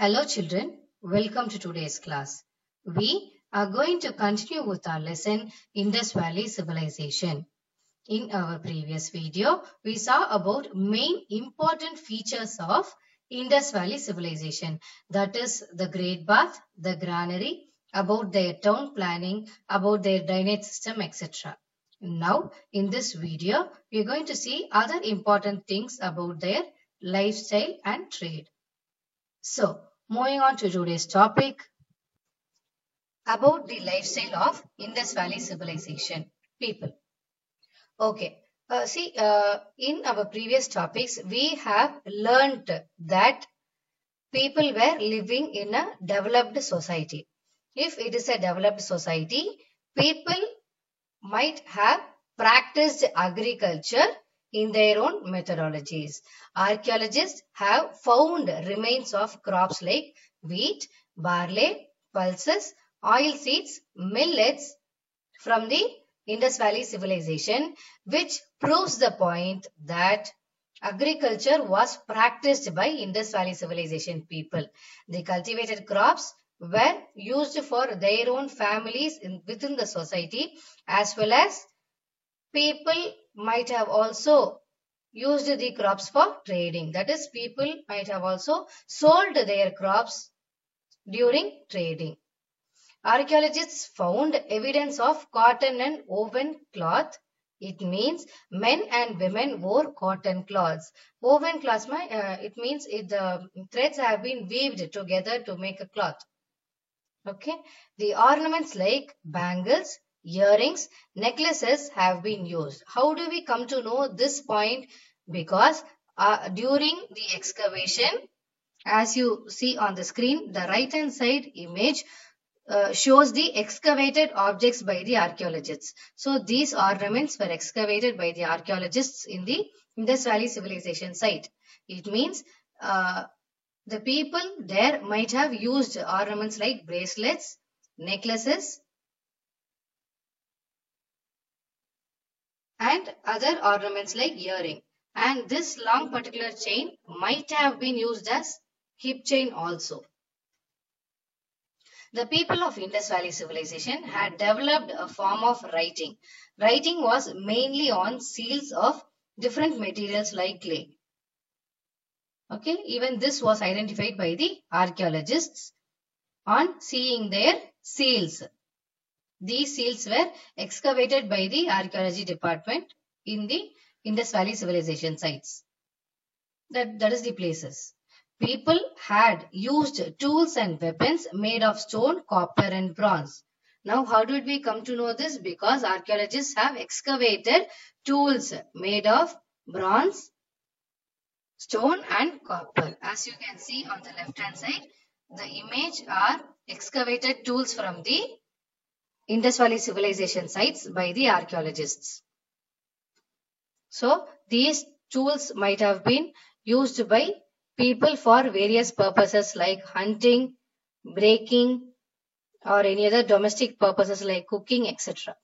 Hello children, welcome to today's class. We are going to continue with our lesson Indus Valley Civilization. In our previous video, we saw about main important features of Indus Valley Civilization. That is the Great Bath, the granary, about their town planning, about their drainage system, etc. Now, in this video, we are going to see other important things about their lifestyle and trade. So, moving on to today's topic about the lifestyle of Indus Valley civilization people. Okay, in our previous topics, we have learnt that people were living in a developed society. If it is a developed society, people might have practiced agriculture in their own methodologies. Archaeologists have found remains of crops like wheat, barley, pulses, oilseeds, millets from the Indus Valley civilization, which proves the point that agriculture was practiced by Indus Valley civilization people. The cultivated crops were used for their own families within the society, as well as people might have also used the crops for trading. That is, people might have also sold their crops during trading. Archaeologists found evidence of cotton and woven cloth. It means men and women wore cotton cloths. Woven cloths, it means the threads have been weaved together to make a cloth. Okay. The ornaments like bangles, earrings, necklaces have been used. How do we come to know this point? Because during the excavation, as you see on the screen, the right hand side image shows the excavated objects by the archaeologists. So these ornaments were excavated by the archaeologists in the Indus Valley civilization site. It means the people there might have used ornaments like bracelets, necklaces, and other ornaments like earring. And this long particular chain might have been used as hip chain also. The people of Indus Valley civilization had developed a form of writing. Writing was mainly on seals of different materials like clay. Okay, even this was identified by the archaeologists on seeing their seals. These seals were excavated by the archaeology department in the Indus Valley civilization sites. That is the places. People had used tools and weapons made of stone, copper and bronze. Now, how did we come to know this? Because archaeologists have excavated tools made of bronze, stone and copper. As you can see on the left hand side, the image are excavated tools from the Indus Valley civilization sites by the archaeologists. So, these tools might have been used by people for various purposes like hunting, breaking, or any other domestic purposes like cooking, etc.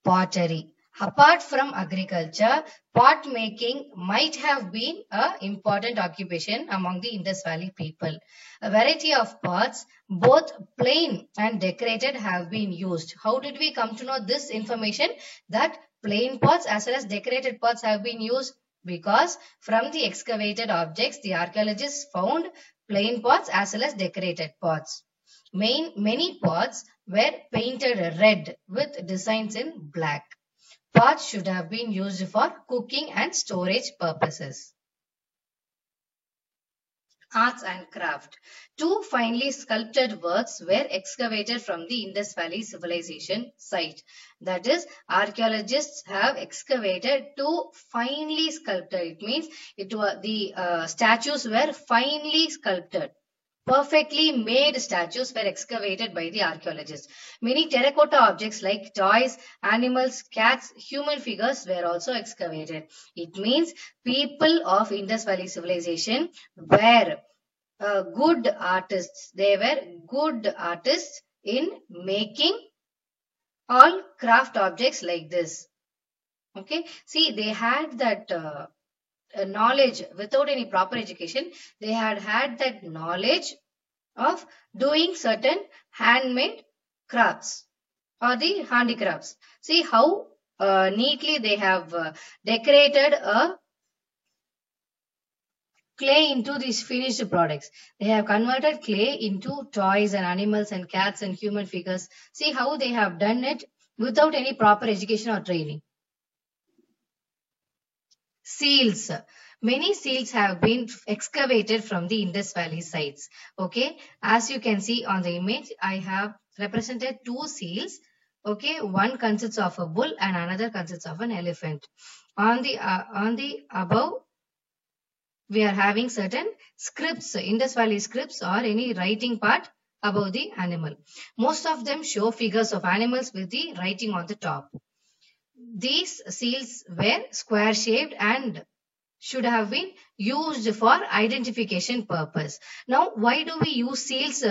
Pottery. Apart from agriculture, pot making might have been an important occupation among the Indus Valley people. A variety of pots, both plain and decorated, have been used. How did we come to know this information? That plain pots as well as decorated pots have been used because from the excavated objects, the archaeologists found plain pots as well as decorated pots. Many pots were painted red with designs in black. Pots should have been used for cooking and storage purposes. Arts and craft. Two finely sculpted works were excavated from the Indus Valley civilization site. That is, archaeologists have excavated two finely sculpted. It means the statues were finely sculpted. Perfectly made statues were excavated by the archaeologists. Many terracotta objects like toys, animals, cats, human figures were also excavated. It means people of Indus Valley civilization were good artists. They were good artists in making all craft objects like this. Okay, see, they had that knowledge without any proper education. They had that knowledge of doing certain handmade crafts or the handicrafts. See how neatly they have decorated a clay into these finished products. They have converted clay into toys and animals and cats and human figures. See how they have done it without any proper education or training. Seals. Many seals have been excavated from the Indus Valley sites. Okay, as you can see on the image, I have represented two seals. Okay, one consists of a bull and another consists of an elephant. On the above, we are having certain scripts, Indus Valley scripts or any writing part above the animal. Most of them show figures of animals with the writing on the top. These seals were square shaped and should have been used for identification purpose. Now, why do we use seals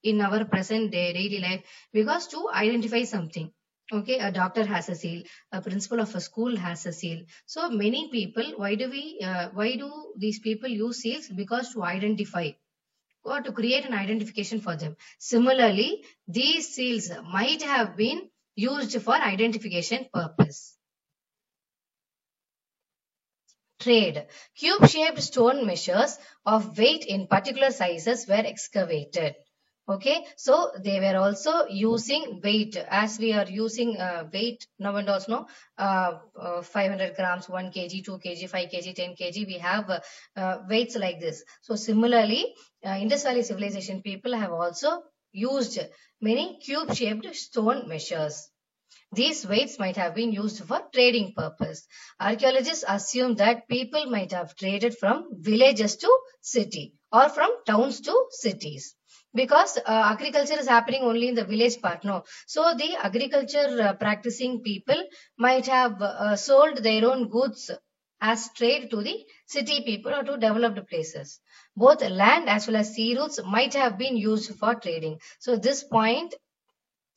in our present day daily life? Because to identify something. Okay, a doctor has a seal, a principal of a school has a seal. So many people, why do these people use seals? Because to identify or to create an identification for them. Similarly, these seals might have been used for identification purpose. Trade. Cube-shaped stone measures of weight in particular sizes were excavated. Okay, so they were also using weight as we are using weight now and also 500 grams, 1 kg, 2 kg, 5 kg, 10 kg. We have weights like this. So similarly, Indus Valley civilization people have also used many cube-shaped stone measures. These weights might have been used for trading purpose. Archaeologists assume that people might have traded from villages to city or from towns to cities. Because agriculture is happening only in the village part, no. So the agriculture practicing people might have sold their own goods as trade to the city people or to developed places. Both land as well as sea routes might have been used for trading. So this point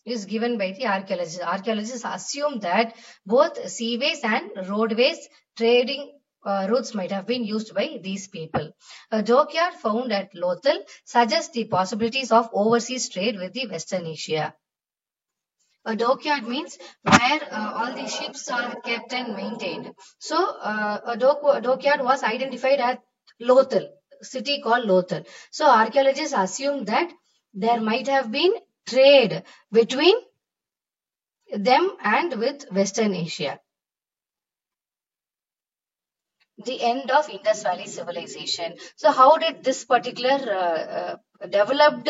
is given by the archaeologists. Archaeologists assume that both seaways and roadways trading routes might have been used by these people. A dockyard found at Lothal suggests the possibilities of overseas trade with the Western Asia. A dockyard means where all the ships are kept and maintained. So a dockyard was identified at Lothal, city called Lothal. So archaeologists assume that there might have been trade between them and with Western Asia. The end of Indus Valley civilization. So how did this particular developed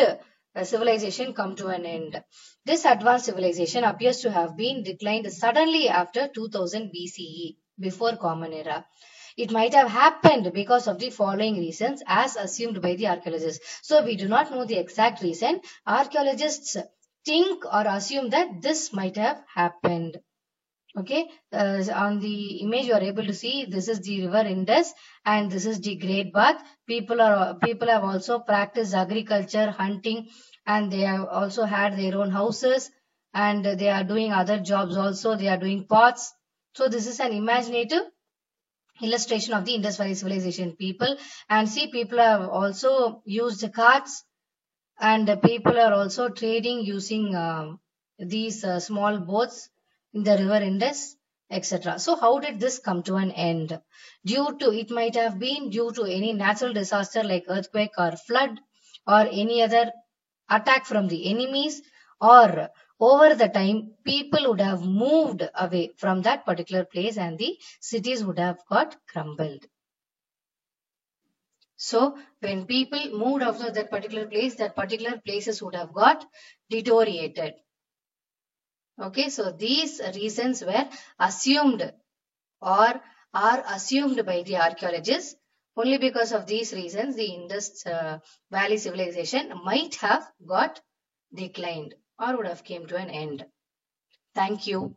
civilization come to an end? This advanced civilization appears to have been declined suddenly after 2000 BCE, before Common Era. It might have happened because of the following reasons as assumed by the archaeologists. So we do not know the exact reason. Archaeologists think or assume that this might have happened. Okay, on the image you are able to see this is the river Indus and this is the Great Bath. People have also practiced agriculture, hunting, and they have also had their own houses and they are doing other jobs also. They are doing pots. So this is an imaginative illustration of the Indus Valley civilization people. And see, people have also used carts and people are also trading using these small boats in the river Indus, etc. So how did this come to an end? It might have been due to any natural disaster like earthquake or flood or any other attack from the enemies, or over the time people would have moved away from that particular place and the cities would have got crumbled. So when people moved out of that particular place, that particular places would have got deteriorated. Okay, so these reasons were assumed or are assumed by the archaeologists. Only because of these reasons, the Indus Valley civilization might have got declined or would have came to an end. Thank you.